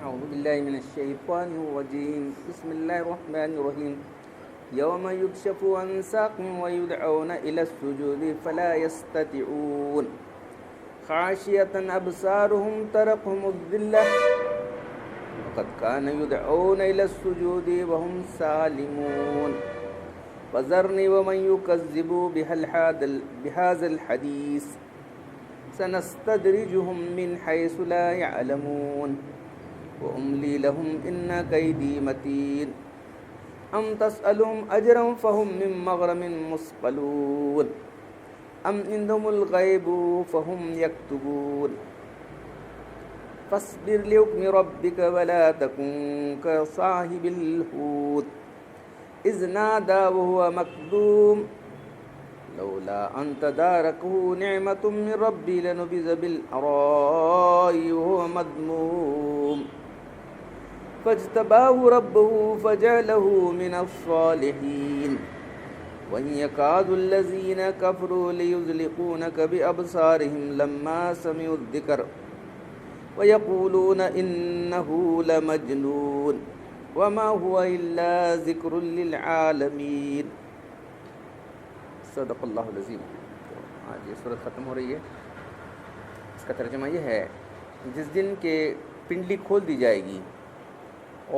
أعوذ بالله من الشيطان الرجيم بسم الله الرحمن الرحيم يوم يكشف عن ساق ويدعون إلى السجود فلا يستطيعون خاشية أبصارهم ترقهم الذلة وقد كانوا يدعون إلى السجود وهم سالمون فذرني ومن يكذب بهذا الحديث سنستدرجهم من حيث لا يعلمون وأملي لهم إن كيدي متين أم تسألهم أجرا فهم من مغرم مثقلون أم عندهم الغيب فهم يكتبون فاصبر لحكم ربك ولا تكن كصاحب الحوت إذ نادى وهو مكذوم لولا أن تداركه نعمة من ربي لنبذ بالعراء وهو مذموم فاجتباه ربه فجعله من الصالحين وإن يكاد الذين كفروا ليزلقونك بأبصارهم لما سمعوا الذكر ويقولون إنه لمجنون وما هو إلا ذكر للعالمين صدق اللہ العظیم. آج یہ سورت ختم ہو رہی ہے. اس کا ترجمہ یہ ہے جس دن کہ پنڈلی کھول دی جائے گی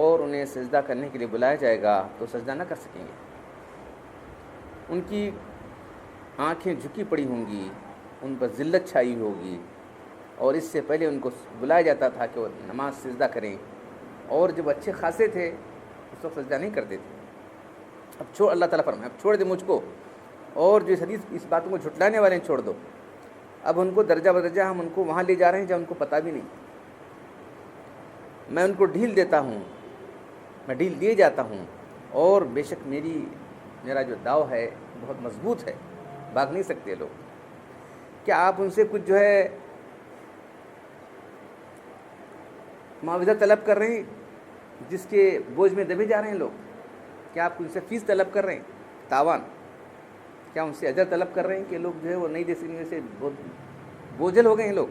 اور انہیں سجدہ کرنے کے لیے بلایا جائے گا تو سجدہ نہ کر سکیں گے. ان کی آنکھیں جھکی پڑی ہوں گی, ان پر ذلت چھائی ہوگی, اور اس سے پہلے ان کو بلایا جاتا تھا کہ وہ نماز سجدہ کریں, اور جب اچھے خاصے تھے اس وقت سجدہ نہیں کرتے تھے. اب اللہ تعالیٰ فرمائے اب چھوڑ دے مجھ کو, اور جو اس حدیث اس باتوں کو جھٹلانے والے ہیں چھوڑ دو. اب ان کو درجہ بدرجہ ہم ان کو وہاں لے جا رہے ہیں جہاں ان کو پتہ بھی نہیں. میں ان کو ڈھیل دیتا ہوں, میں ڈھیل دیے جاتا ہوں, اور بے شک میرا جو داؤ ہے بہت مضبوط ہے, بھاگ نہیں سکتے لوگ. کیا آپ ان سے کچھ جو ہے معاوضہ طلب کر رہے ہیں جس کے بوجھ میں دبے جا رہے ہیں لوگ؟ کیا آپ ان سے فیس طلب کر رہے ہیں, تاوان؟ کیا ان سے اجر طلب کر رہے ہیں کہ لوگ جو ہے وہ نہیں دے سکنے سے بہت بوجھل ہو گئے ہیں لوگ؟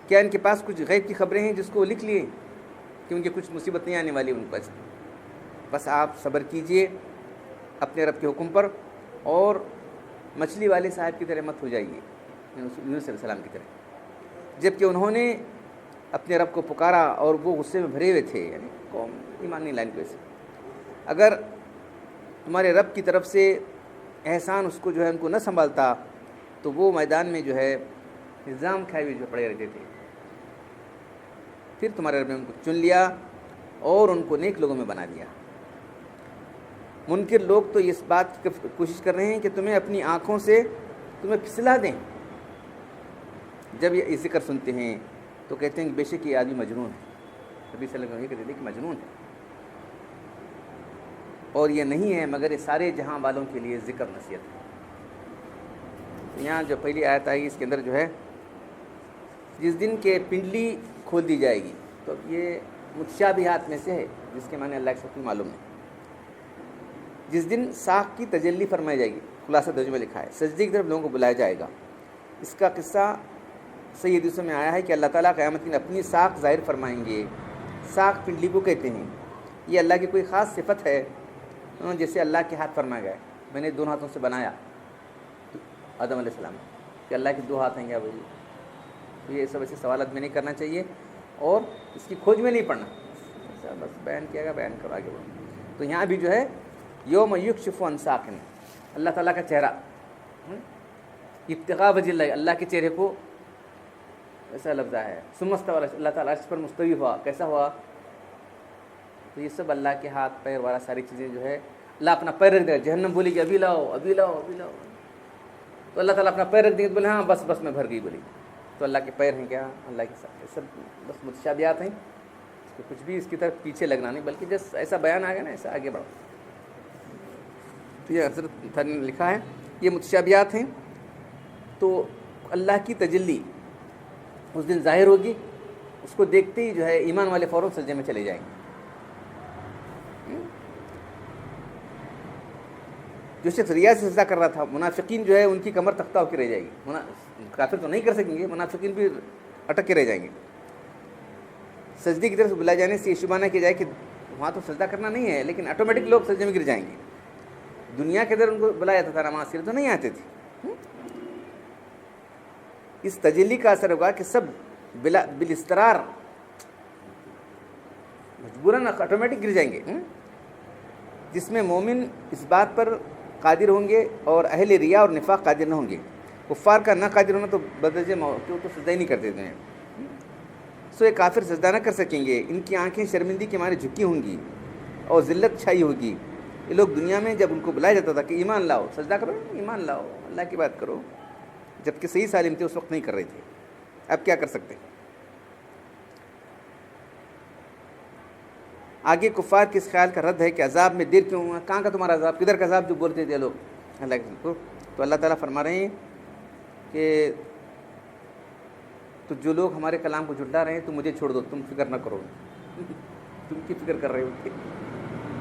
کیا ان کے پاس کچھ غیب کی خبریں ہیں جس کو لکھ لیے کہ ان کی کچھ مصیبت نہیں آنے والی ان پر؟ بس آپ صبر کیجئے اپنے رب کے حکم پر, اور مچھلی والے صاحب کی طرح مت ہو جائیے, یونس علیہ السلام کی طرح. جب کہ انہوں نے اپنے رب کو پکارا اور وہ غصے میں بھرے ہوئے تھے, یعنی قوم ایمان نہیں لائن پہ سے. اگر تمہارے رب کی طرف سے احسان اس کو جو ہے ان کو نہ سنبھالتا تو وہ میدان میں جو ہے نظام کھائے ہوئے جو پڑے رہتے تھے. پھر تمہارے رب نے ان کو چن لیا اور ان کو نیک لوگوں میں بنا دیا. منکر لوگ تو اس بات کی کوشش کر رہے ہیں کہ تمہیں اپنی آنکھوں سے تمہیں پھسلا دیں. جب یہ ذکر سنتے ہیں تو کہتے ہیں کہ بے شک یہ آدمی مجنون ہے. نبی صلی اللہ علیہ وسلم یہ کہتے تھے کہ مجنون ہے, اور یہ نہیں ہے مگر یہ سارے جہاں والوں کے لیے ذکر نصیحت ہے. یہاں جو پہلی آیت آئی اس کے اندر جو ہے جس دن کے پنڈلی کھول دی جائے گی, تو یہ متشابہات میں سے ہے جس کے معنی اللہ کے سب کو معلوم ہے. جس دن ساق کی تجلی فرمائی جائے گی, خلاصہ ترجمہ لکھا ہے, سجدے کی طرف لوگوں کو بلایا جائے گا. اس کا قصہ صحیح حدیثوں میں آیا ہے کہ اللہ تعالیٰ قیامت دن اپنی ساق ظاہر فرمائیں گے. ساق پنڈلی کو کہتے ہیں. یہ اللہ کی کوئی خاص صفت ہے, جیسے اللہ کے ہاتھ فرمایا گیا ہے میں نے دونوں ہاتھوں سے بنایا آدم علیہ السلام, کہ اللہ کے دو ہاتھ ہیں کیا بھائی؟ تو یہ سب ایسے سوالات میں نہیں کرنا چاہیے, اور اس کی کھوج میں نہیں پڑنا. بس بیان کیا گیا, بیان کرو آگے بڑھو. تو یہاں بھی جو ہے یوم یکشف عن ساق, اللہ تعالیٰ کا چہرہ, ابتغاء وجہ اللہ, اللہ کے چہرے کو ایسا لفظ ہے. ثم استوى, اللہ تعالیٰ عرش پر مستوی ہوا, کیسا ہوا؟ تو یہ سب اللہ کے ہاتھ پیر والا ساری چیزیں جو ہے اللہ اپنا پیر رکھ دے گا. جہنم بولے گی ابھی لاؤ ابھی لاؤ ابھی لاؤ, تو اللہ تعالیٰ اپنا پیر رکھ دیں گے, بولے ہاں بس بس میں بھر گئی بولی. تو اللہ کے پیر ہیں کیا؟ اللہ کے ساتھ سب بس متشابہات ہیں, اس کو کچھ بھی اس کی طرف پیچھے لگنا نہیں, بلکہ جس ایسا بیان آ گیا نا ایسا آگے بڑھو. تو یہ حضرت نے لکھا ہے یہ متشابہات ہیں. تو اللہ کی تجلی اس دن ظاہر ہوگی, اس کو دیکھتے ہی جو ہے ایمان والے فوراً سجدے میں چلے جائیں گے. جو شخص ریا سے سجدہ کر رہا تھا, منافقین جو ہے ان کی کمر تختہ ہو کے رہ جائے گی. کافر تو نہیں کر سکیں گے, منافقین بھی اٹک کے رہ جائیں گے. سجدے کی طرف بلا جانے سے یہ شبہ نہ کیا جائے کہ وہاں تو سجدہ کرنا نہیں ہے، لیکن آٹومیٹک لوگ سجدے میں گر جائیں گے۔ دنیا کے اندر ان کو بلایا جاتا تھا، نماز کے لیے تو نہیں آتے تھے۔ اس تجلی کا اثر ہوگا کہ سب بالاسترار مجبوراً آٹومیٹک گر جائیں گے، جس میں مومن اس بات پر قادر ہوں گے اور اہل ریا اور نفاق قادر نہ ہوں گے۔ کفار کا نہ قادر ہونا تو بدرجہ کہ وہ تو سجدہ ہی نہیں کرتے تھے، سو یہ کافر سجدہ نہ کر سکیں گے۔ ان کی آنکھیں شرمندگی کے مارے جھکی ہوں گی اور ذلت چھائی ہوگی۔ یہ لوگ دنیا میں جب ان کو بلایا جاتا تھا کہ ایمان لاؤ، سجدہ کرو، ایمان لاؤ، اللہ کی بات کرو، جبکہ صحیح سالم تھے اس وقت نہیں کر رہے تھے۔ اب کیا کر سکتے ہیں؟ آگے کفار کے اس خیال کا رد ہے کہ عذاب میں دیر کیوں ہوا، کہاں کا تمہارا عذاب، کدھر کا عذاب جو بولتے تھے لوگ اللہ کے کو۔ تو اللہ تعالیٰ فرما رہے ہیں کہ تو جو لوگ ہمارے کلام کو جھٹلا رہے ہیں تو مجھے چھوڑ دو، تم فکر نہ کرو، تم کی فکر کر رہے ہو،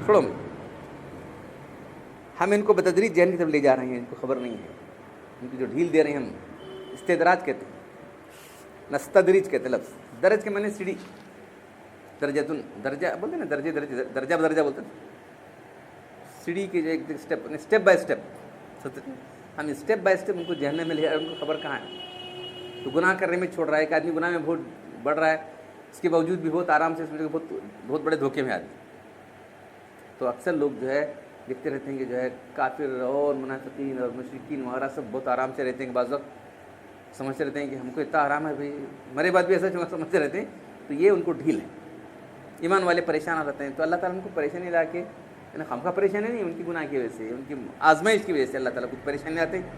چھوڑو مجھے۔ ہم ان کو بتدریج جہنم کی طرف لے جا رہے ہیں، ان کو خبر نہیں ہے، ان کی جو ڈھیل دے رہے ہیں ہم استدراج کہتے ہیں، نستدریج کہتے ہیں لفظ، درج کے معنی سیڑھی، درجتن درجہ بولتے ہیں نا، درجے درجے درجہ بدرجہ بولتے ہیں، سیڑھی کے جو ایک اسٹیپ بائی اسٹیپ، ہم اسٹیپ بائی اسٹیپ ان کو جہنم میں لے جا رہے ہیں۔ ان کو خبر کہاں ہے، تو گناہ کرنے میں چھوڑ رہا ہے، ایک آدمی گناہ میں بہت بڑھ رہا ہے، اس کے باوجود بھی بہت آرام سے سمجھے بہت بڑے دھوکے میں آدمی۔ تو اکثر لوگ جو ہے دیکھتے رہتے ہیں کہ جو ہے کافر اور منافقین اور مشرکین وغیرہ سب بہت آرام سے رہتے ہیں، کہ بعض وقت سمجھتے رہتے ہیں کہ ہم کو اتنا آرام ہے بھائی، مرے بعد بھی ایسا سمجھتے رہتے ہیں، تو یہ ان کو ڈھیل ہے۔ ایمان والے پریشان ہو رہتے ہیں، تو اللہ تعالیٰ ان کو پریشانی لا کے، یعنی ہم کا پریشانی نہیں، ان کی گناہ کی وجہ سے، ان کی آزمائش کی وجہ سے اللہ تعالیٰ کچھ پریشانی آتے ہیں،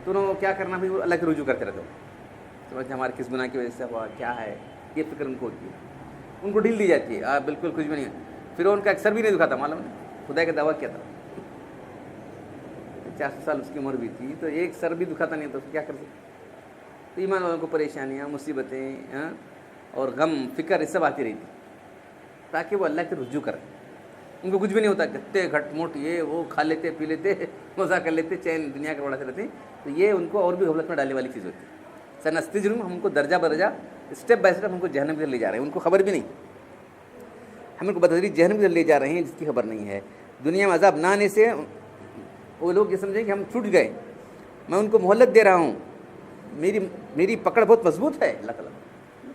تو انہوں کیا کرنا بھی، وہ اللہ کے رجوع کرتے رہتے ہیں، سمجھتے ہمارے کس گناہ کی وجہ سے ہوا، کیا ہے، یہ فکر ان کو ہوتی ہے، ان کو ڈھیل دی جاتی ہے۔ آپ بالکل کچھ بھی نہیں ہے۔ پھر ان کا ایک سر بھی نہیں دکھا تھا، معلوم ہے، خدا کا دعویٰ کیا تھا، 50 سال اس کی عمر بھی تھی، تو ایک سر بھی دکھاتا نہیں، تو اس کو کیا کر سکتے۔ تو ایمان والوں کو پریشانیاں، مصیبتیں اور غم، فکر، یہ سب آتی رہی تھی، تاکہ وہ اللہ کے رجوع کریں۔ ان کو کچھ بھی نہیں ہوتا، گھٹے گھٹ موٹ یہ وہ کھا لیتے، پی لیتے، مزہ کر لیتے، چین دنیا کا بڑا رہتے ہیں، تو یہ ان کو اور بھی غفلت میں ڈالنے والی چیز ہوتی ہے۔ سنستدرجہم، ہم ان کو درجہ بدرجہ، اسٹیپ بائی اسٹیپ ہم کو جہنم کی طرف لے جا رہے ہیں، ان کو خبر بھی نہیں، ہم ان کو بتدریج جہنم کی طرف لے جا رہے ہیں جس کی خبر نہیں ہے۔ دنیا میں عذاب نہ آنے سے وہ لوگ یہ سمجھیں کہ ہم چھوٹ گئے، میں ان کو مہلت دے رہا ہوں، میری پکڑ بہت مضبوط ہے، اللہ تعالیٰ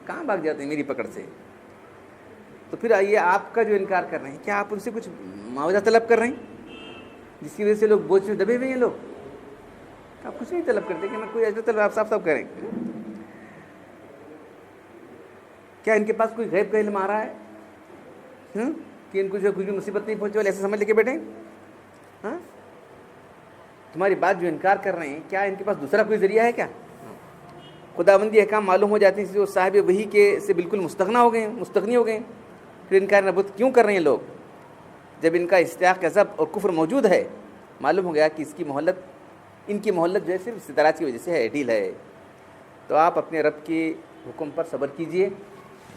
کہاں بھاگ جاتے ہیں میری پکڑ سے۔ تو پھر آئیے، آپ کا جو انکار کر رہے ہیں، کیا آپ ان سے کچھ معاوضہ طلب کر رہے ہیں جس کی وجہ سے لوگ بوجھ میں دبے ہوئے ہیں؟ لوگ آپ کچھ نہیں طلب کرتے کہ میں کوئی اجر طلب، آپ صاف صاف کریں۔ کیا ان کے پاس کوئی غیب کا علم آ رہا ہے کہ ان کو جو کوئی مصیبت نہیں پہنچے والے ایسے سمجھ لے کے بیٹھے؟ ہاں، تمہاری بات جو انکار کر رہے ہیں، کیا ان کے پاس دوسرا کوئی ذریعہ ہے کیا؟ خداوندی احکام معلوم ہو جاتے ہیں جو صاحب وحی کے سے بالکل مستغنی ہو گئے ہیں، پھر انکار نبوت کیوں کر رہے ہیں لوگ؟ جب ان کا استحقاق غضب اور کفر موجود ہے، معلوم ہو گیا کہ ان کی مہلت جو ہے صرف استدراج کی وجہ سے ہے، ڈھیل ہے۔ تو آپ اپنے رب کے حکم پر صبر کیجئے،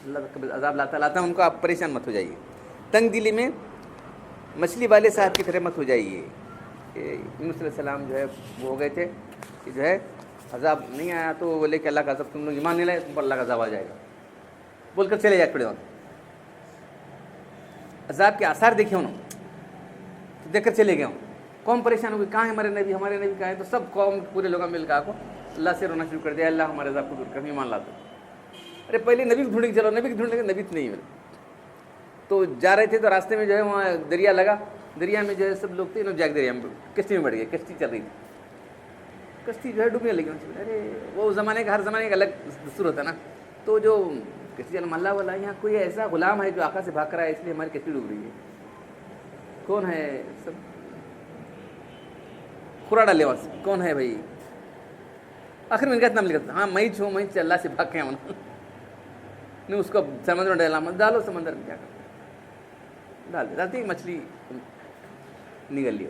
اللہ عذاب لاتا ان کو، آپ پریشان مت ہو جائیے، تنگ دلی میں مچھلی والے صاحب کی طرح مت ہو جائیے۔ یونس علیہ السلام جو ہے وہ ہو گئے تھے کہ جو ہے عذاب نہیں آیا، تو وہ بولے کہ اللہ کا عذاب، تم لوگ ایمان نہیں لائے، تم پر اللہ کا عذاب آ جائے گا، بول کر چلے جائے کھڑے ہونے۔ عذاب کے آثار دیکھے انہوں، تو دیکھ کر چلے گئے ہوں، قوم پریشان ہو گئی، کہاں ہے ہمارے نبی کہاں ہے؟ تو سب قوم پورے لوگوں مل کر اللہ سے رونا شروع کر دیا، اللہ ہمارے عذاب کو دور کر، ایمان لا دو۔ ارے پہلے نبی کو ڈھونڈنے چلو، نبی کو ڈھونڈنے کے نبی تو نہیں ملے، تو جا رہے تھے، تو راستے میں جو ہے وہاں دریا لگا، دریا میں جو ہے سب لوگ تھے، انہوں جاگ دریا میں کشتی میں بڑھ گئے، کشتی چل رہی تھی، کشتی جو ہے ڈوبنے لگی۔ ارے وہ زمانے کا، ہر زمانے کا الگ دستور ہوتا ہے نا، تو جو کشتی اللہ والا، یہاں کوئی ایسا غلام ہے جو آقا سے بھاگ کر آیا، اس لیے ہماری کشتی ڈوب رہی ہے، کون ہے؟ سب خورا ڈالے وہاں سے، کون ہے بھائی؟ آخر میں ان کا اتنا لکھا، ہاں میں چھوں، میں اللہ سے بھاگ کے نہیں، اس کو سمندر میں ڈالا، مت ڈالو سمندر میں، کیا کرتے ڈال دیتی، مچھلی نگل لی،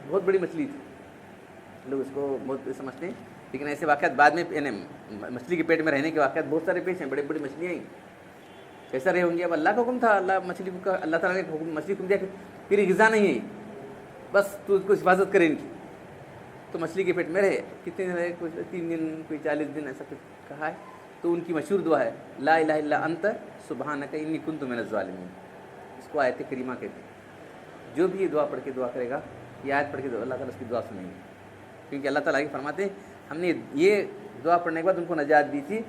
بہت بڑی مچھلی تھی، لوگ اس کو بہت سمجھتے ہیں، لیکن ایسے واقعات بعد میں، یعنی مچھلی کے پیٹ میں رہنے کے واقعات بہت سارے پیش ہیں، بڑی بڑی مچھلیاں ہیں، کیسا رہے ہوں گے؟ اب اللہ کا حکم تھا، اللہ تعالیٰ نے مچھلی کو دیا کہ پھر غذا نہیں ہے، بس تو اس کو حفاظت کرے ان کی، تو مچھلی کے پیٹ میں رہے، کتنے دن رہے؟ کوئی 3 دن، کوئی 40 دن، ایسا کچھ کہا ہے، تو ان کی مشہور دعا ہے لا الہ الا انت سبحانک انی کنت من الظالمین. اس کو آیت کریمہ کہتے ہیں. جو بھی یہ دعا پڑھ کے دعا کرے گا, یہ آیت پڑھ کے اللہ تعالیٰ اس کی دعا سنیں گے, کیونکہ اللہ تعالیٰ فرماتے ہیں ہم نے یہ دعا پڑھنے کے بعد ان کو نجات دی تھی.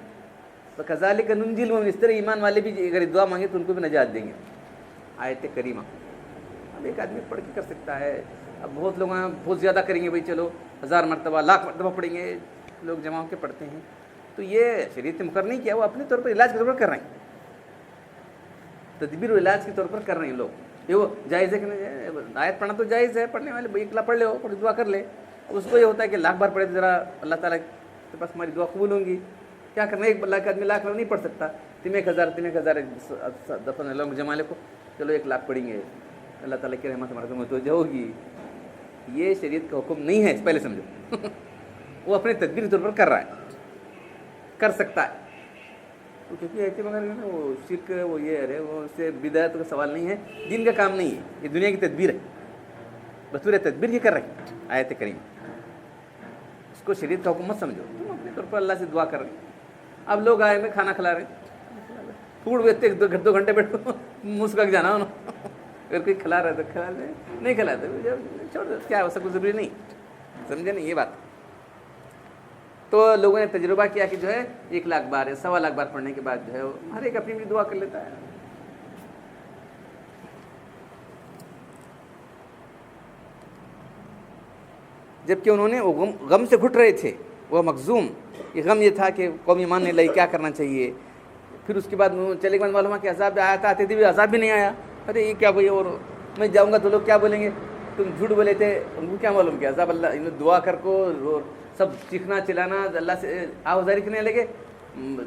تو کذالک ننجی المؤمنین, اس طرح ایمان والے بھی اگر دعا مانگے تو ان کو بھی نجات دیں گے. آیت کریمہ اب ایک آدمی پڑھ کے کر سکتا ہے. اب بہت لوگ ہیں بہت زیادہ کریں گے, بھائی چلو 1000 مرتبہ 1,00,000 مرتبہ پڑھیں گے, لوگ جمع ہو کے پڑھتے ہیں. تو یہ شریعت نے مقرر نہیں کیا, وہ اپنے طور پر علاج کے طور پر کر رہے ہیں, تدبیر و علاج کے طور پر کر رہے ہیں لوگ. یہ وہ جائز ہے کہ نہیں, آیت پڑھنا تو جائز ہے, پڑھنے والے ایک پڑھ لے, پڑھ دعا کر لے. اس کو یہ ہوتا ہے کہ 1,00,000 بار پڑھے تو ذرا اللہ تعالیٰ کے پاس ہماری دعا قبول ہوں گی. کیا کرنا ہے, 1,00,000 آدمی 1,00,000 نہیں پڑھ سکتا. 1,000 دفعہ لوگ جمع لے کو, چلو 1,00,000 پڑھیں گے, اللہ تعالیٰ کی رحمت ہمارے میں توجہ ہوگی. یہ شریعت کا حکم نہیں ہے, پہلے سمجھو. وہ اپنے تدبیر کے طور پر کر رہا ہے, کر سکتا ہے. کیونکہ ایسے مگر وہ شرک وہ یہ ہے, وہ اس سے بدعت کا سوال نہیں ہے, دین کا کام نہیں ہے, یہ دنیا کی تدبیر ہے, بطور تدبیر یہ کر رہے ہیں. آیت کریم اس کو شریعت کا حکم مت سمجھو, تم اپنے طور پر اللہ سے دعا کر رہے ہیں. اب لوگ آئے میں کھانا کھلا رہے ہیں, پھوڑ ہوئے 2 گھنٹے بیٹھو, مسکک جانا ہونا. اگر کوئی کھلا رہا ہے تو کھلا لے, نہیں کھلاتے چھوڑ دو, کیا سب کچھ ضروری نہیں, سمجھے نہیں یہ بات. تو لوگوں نے تجربہ کیا کہ جو ہے 1,00,000 بار یا 1,00,000 بار پڑھنے کے بعد جو ہے ہر ایک اپنی دعا کر لیتا ہے. جبکہ انہوں نے وہ غم سے گھٹ رہے تھے, وہ مخزوم, یہ غم یہ تھا کہ قوم ایمان نہیں لائی, کیا کرنا چاہیے. پھر اس کے بعد چلے کے بعد معلوم ہے کہ عذاب آیا تھا, آتے تھے بھی عذاب بھی نہیں آیا. ارے یہ کیا بھائی, اور میں جاؤں گا تو لوگ کیا بولیں گے, تم جھوٹ بولے تھے, ان کو کیا معلوم کیا عذاب. اللہ دعا کر کو سب چیخنا چلانا اللہ سے آوازاری کرنے لگے.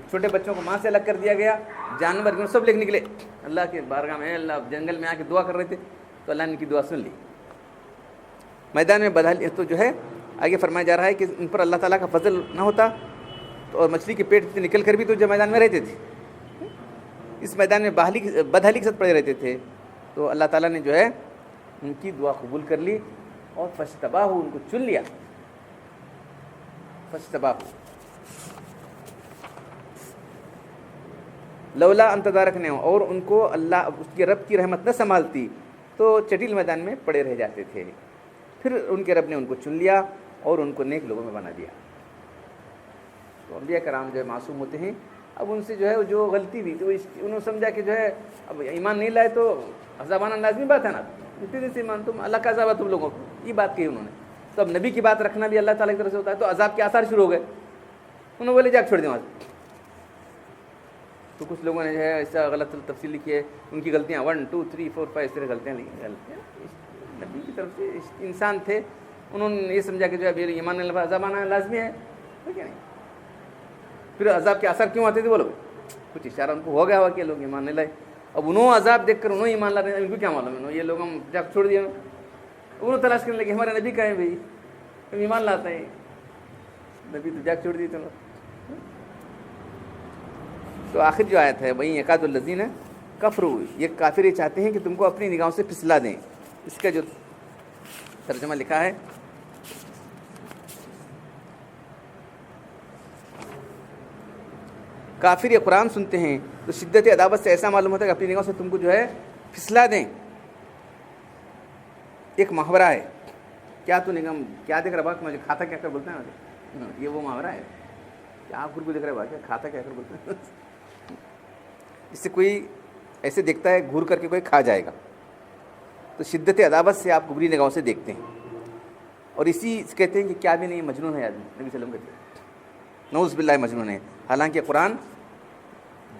چھوٹے بچوں کو ماں سے الگ کر دیا گیا, جانور سب لے نکلے اللہ کے بارگاہ میں. اللہ جنگل میں آ کے دعا کر رہے تھے, تو اللہ نے ان کی دعا سن لی. میدان میں بدحالی تو جو ہے آگے فرمایا جا رہا ہے کہ ان پر اللہ تعالیٰ کا فضل نہ ہوتا تو, اور مچھلی کے پیٹ سے نکل کر بھی تو جو میدان میں رہتے تھے, اس میدان میں بدحالی کے ساتھ پڑے رہتے تھے, تو اللہ تعالیٰ نے جو ہے ان کی دعا قبول کر لی اور فاجتباہ, ان کو چن لیا. فاجتباہ لولا ان تدارکنے, اور ان کو اللہ اس کے رب کی رحمت نہ سنبھالتی تو چٹیل میدان میں پڑے رہ جاتے تھے. پھر ان کے رب نے ان کو چن لیا اور ان کو نیک لوگوں میں بنا دیا. تو انبیاء کرام جو ہے معصوم ہوتے ہیں. اب ان سے جو ہے جو غلطی ہوئی تو انہوں نے سمجھا کہ جو ہے اب ایمان نہیں لائے تو عذاب آنا لازمی بات ہے نا, اتنے دن سے ایمان, تم اللہ کا عذاب ہے تم لوگوں کو, یہ بات کہی انہوں نے. تو اب نبی کی بات رکھنا بھی اللہ تعالیٰ کی طرف سے ہوتا ہے, تو عذاب کے آثار شروع ہو گئے. انہوں نے بولے جاگ چھوڑ دیں وہاں سے. تو کچھ لوگوں نے جو ہے ایسا غلط تفصیل لکھی ہے, ان کی غلطیاں 1 2 3 4 5 اس طرح غلطیاں لکھی. نبی کی طرف سے انسان تھے, انہوں نے یہ سمجھا کہ جو ہے ایمان نہیں لائے عذاب آنا لازمی ہے, کیا نہیں. پھر عذاب کے اثر کیوں آتے تھے بولو, کچھ اشارہ ان کو ہو گیا ہوا کہ لوگ ایمان نہیں لائے. اب انہوں عذاب دیکھ کر انہوں ایمان لا رہے ہیں, ان کو کیا معلوم ہے, یہ لوگ ہم جب چھوڑ دیا, انہوں تلاش کرنے لگے ہمارے نبی کا ہے بھائی, ہم ایمان لاتے ہیں, نبی تو جاگ چھوڑ دیے تم لوگ. تو آخر جو آیت ہے وہیں یکاد الذین کفروا, یہ کافر یہ چاہتے ہیں کہ تم کو اپنی نگاہوں سے پھسلا دیں. اس کا جو ترجمہ لکھا ہے, کافر یہ قرآن سنتے ہیں تو شدت عداوت سے ایسا معلوم ہوتا ہے کہ اپنی نگاہوں سے تم کو جو ہے پھسلا دیں. ایک محاورہ ہے, کیا تو نگاہ کیا دیکھ رہا ہے, مجھے کھاتا کیا کر بولتے ہیں, یہ وہ محاورہ ہے, کیا آپ گھر کو دیکھ رہے ہیں, کھاتا کیا کر بولتے ہیں. اس سے کوئی ایسے دیکھتا ہے گھور کر کے کوئی کھا جائے گا, تو شدت عداوت سے آپ گبری نگاہوں سے دیکھتے ہیں. اور اسی کہتے ہیں کہ کیا بھی نہیں, مجنون ہے آدمی. نبی صلی اللہ علیہ وسلم کہتے ہیں نعوذ باللہ مجنون ہے. حالانکہ قرآن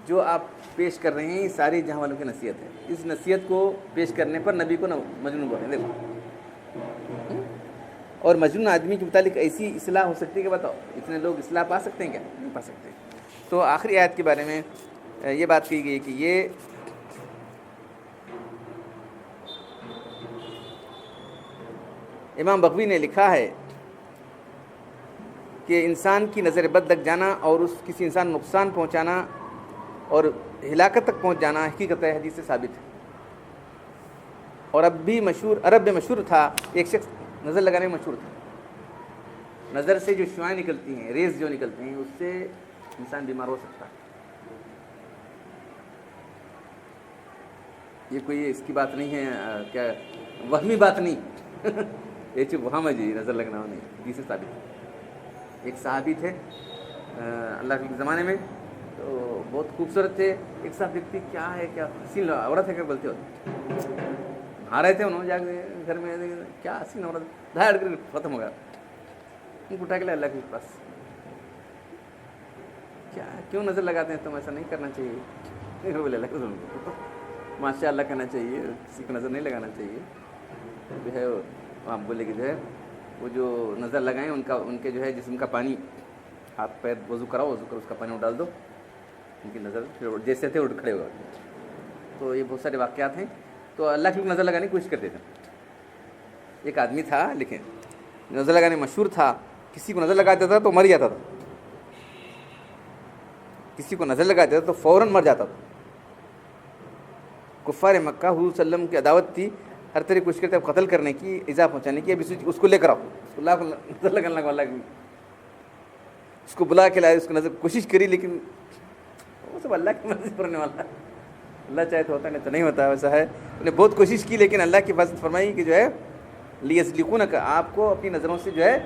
جو آپ پیش کر رہے ہیں ساری جہاں والوں کی نصیحت ہے. اس نصیحت کو پیش کرنے پر نبی کو مجنون بولتے ہیں. دیکھو, اور مجنون آدمی کے متعلق ایسی اصلاح ہو سکتی ہے کہ بتاؤ اتنے لوگ اصلاح پا سکتے ہیں کیا, نہیں پا سکتے. تو آخری آیت کے بارے میں یہ بات کی گئی کہ یہ امام بغوی نے لکھا ہے کہ انسان کی نظر بد لگ جانا اور کسی انسان نقصان پہنچانا اور ہلاکت تک پہنچ جانا حقیقت حدیث سے ثابت ہے. اور عرب میں مشہور تھا, ایک شخص نظر لگانے میں مشہور تھا. نظر سے جو شعاعیں نکلتی ہیں, ریز جو نکلتی ہیں, اس سے انسان بیمار ہو سکتا ہے. یہ کوئی اس کی بات نہیں ہے کیا وہمی بات نہیں یہ چیز وہاں میں جی نظر لگنا نہیں حدیث سے ثابت ہے. ایک صحابی تھے اللہ کے زمانے میں تو بہت خوبصورت تھے. ایک صاحب دیکھتی کیا ہے کیا حسین عورت ہے کیا بولتے ہوتے آ رہے تھے انہوں جا کے گھر میں کیا حسین عورت دھاڑ کر ختم ہو گیا. ان کو اٹھا کے لائے اللہ کے پاس کیا کیوں نظر لگاتے ہیں تم ایسا نہیں کرنا چاہیے. بولے اللہ کو ماشاء اللہ کہنا چاہیے کسی کو نظر نہیں لگانا چاہیے. جو ہے آپ بولے کہ جو ہے وہ جو نظر لگائیں ان کے جو ہے جسم کا پانی ہاتھ پیر وضو کراؤ وضو کر اس کا پانی ڈال دو ان کی نظر پھر جیسے تھے اٹھ کھڑے ہو گئے. تو یہ بہت سارے واقعات ہیں. تو اللہ کی نظر لگانے کی کوشش کرتے تھے. ایک آدمی تھا لیکن نظر لگانے مشہور تھا. کسی کو نظر لگاتا تھا تو مر جاتا تھا. کسی کو نظر لگاتا تھا تو فوراً مر جاتا تھا. کفار مکہ حضور صلی اللہ علیہ وسلم کی عداوت تھی. ہر طرح کوشش کرتے قتل کرنے کی ایذا پہنچانے کی. اب اس کو لے کر آؤ اللہ کو نظر لگانے لگا. اللہ کی اس کو بلا کے لائے اس کو نظر کوشش کری لیکن وہ سب اللہ کی مرضی پر ہونے والا ہے. اللہ چاہے تو ہوتا نہیں تو نہیں ہوتا. ویسا ہے انہوں نے بہت کوشش کی لیکن اللہ کی بات فرمائی کہ جو ہے لیسلکونک آپ کو اپنی نظروں سے جو ہے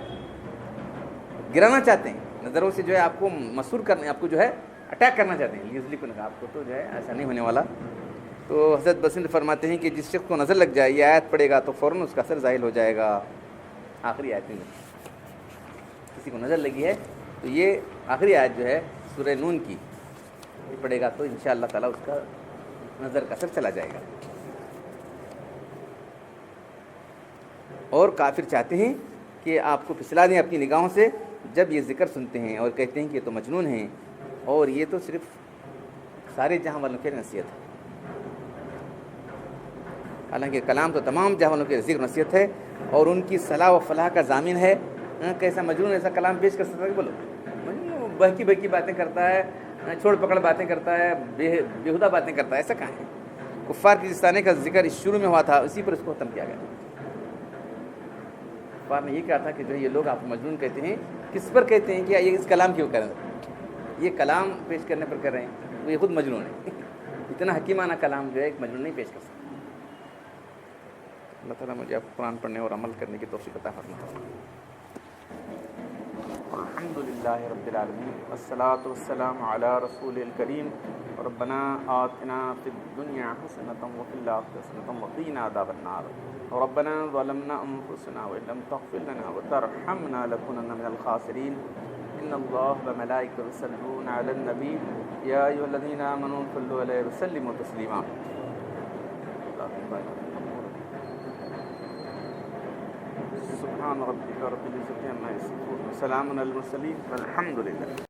گرانا چاہتے ہیں. نظروں سے جو ہے آپ کو مسحور کرنے آپ کو جو ہے اٹیک کرنا چاہتے ہیں. لیسلکونک آپ کو تو جو ہے ایسا نہیں ہونے والا. تو حضرت بصیر فرماتے ہیں کہ جس شخص کو نظر لگ جائے یہ آیت پڑھے گا تو فوراً اس کا اثر ظاہر ہو جائے گا. آخری آیت میں کسی کو نظر لگی ہے تو یہ آخری آیت جو ہے سورہ نون کی یہ پڑھے گا تو انشاءاللہ تعالیٰ اس کا نظر کا اثر چلا جائے گا. اور کافر چاہتے ہیں کہ آپ کو پھسلا دیں اپنی نگاہوں سے جب یہ ذکر سنتے ہیں اور کہتے ہیں کہ یہ تو مجنون ہیں اور یہ تو صرف سارے جہاں والوں کی نصیحت ہے. حالانکہ کلام تو تمام جہاں والوں کی ذکر نصیحت ہے اور ان کی صلاح و فلاح کا ضامن ہے. کیسا مجنون ایسا کلام پیش کر سکتا ہے؟ بولو بہکی بہکی باتیں کرتا ہے چھوڑ پکڑ باتیں کرتا ہے بیہودہ باتیں کرتا ہے. ایسا کہاں ہے؟ کفار کی جس طرح کا ذکر اس شروع میں ہوا تھا اسی پر اس کو ختم کیا گیا. کفار نے یہ کہا تھا کہ جو یہ لوگ آپ کو مجنون کہتے ہیں. کس پر کہتے ہیں کہ یہ اس کلام کیوں کر رہے ہیں؟ یہ کلام پیش کرنے پر کر رہے ہیں وہ یہ خود مجنون ہے. اتنا حکیمانہ کلام جو ہے ایک مجنون نہیں پیش کر سکتا. اللہ تعالیٰ مجھے آپ قرآن پڑھنے اور عمل کرنے کی توفیق عطا فرمائے. الحمد للہ رب العالمین والصلاة والسلام علی رسول الکریم. ربنا آتنا فی الدنیا حسنۃ وفی الآخرۃ حسنۃ وقنا عذاب النار. ربنا ظلمنا انفسنا وان لم تغفر لنا وترحمنا لنكونن من الخاسرین. ان اللہ وملائکته یصلون علی النبی یا ایھا الذین آمنوا صلوا علیہ وسلموا تسلیما. سبحان ربک رب العزة عما یصفون وسلام علی المرسلین والحمد للہ.